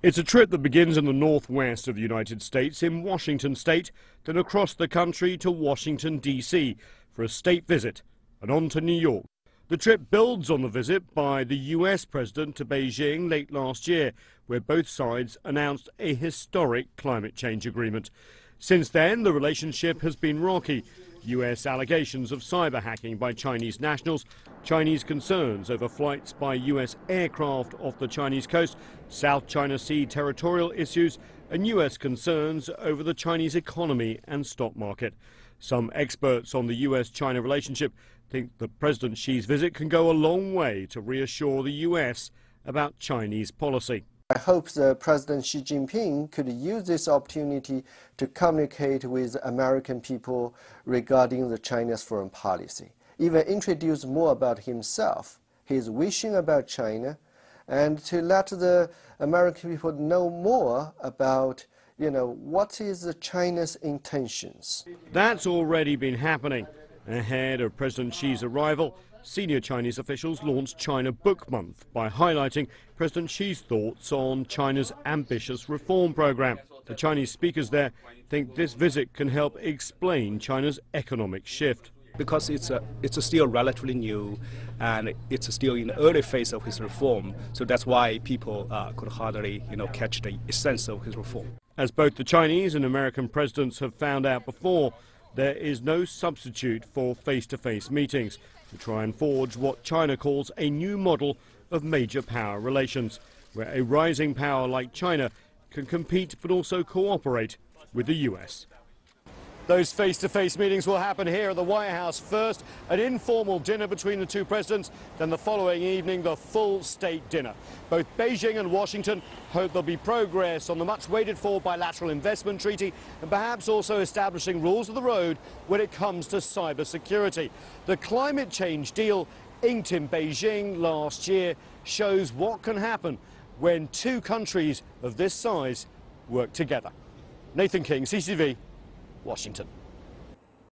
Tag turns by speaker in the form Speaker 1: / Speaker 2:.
Speaker 1: It's a trip that begins in the northwest of the United States in Washington state, then across the country to Washington, D.C. for a state visit and on to New York. The trip builds on the visit by the U.S. president to Beijing late last year, where both sides announced a historic climate change agreement. Since then, the relationship has been rocky. U.S. allegations of cyber hacking by Chinese nationals, Chinese concerns over flights by U.S. aircraft off the Chinese coast, South China Sea territorial issues, and U.S. concerns over the Chinese economy and stock market. Some experts on the U.S.-China relationship think that President Xi's visit can go a long way to reassure the U.S. about Chinese policy.
Speaker 2: I hope that President Xi Jinping could use this opportunity to communicate with American people regarding the China's foreign policy, even introduce more about himself, his vision about China, and to let the American people know more about, what is China's intentions.
Speaker 1: That's already been happening. Ahead of President Xi's arrival, senior Chinese officials launched China Book Month by highlighting President Xi's thoughts on China's ambitious reform program. The Chinese speakers there think this visit can help explain China's economic shift.
Speaker 3: Because it's still relatively new and it's still in the early phase of his reform, so that's why people could hardly catch the essence of his reform.
Speaker 1: As both the Chinese and American presidents have found out before, there is no substitute for face-to-face meetings to try and forge what China calls a new model of major power relations, where a rising power like China can compete but also cooperate with the US. Those face-to-face meetings will happen here at the White House first, an informal dinner between the two presidents, then the following evening the full state dinner. Both Beijing and Washington hope there'll be progress on the much-waited-for bilateral investment treaty and perhaps also establishing rules of the road when it comes to cybersecurity. The climate change deal inked in Beijing last year shows what can happen when two countries of this size work together. Nathan King, CCTV, Washington.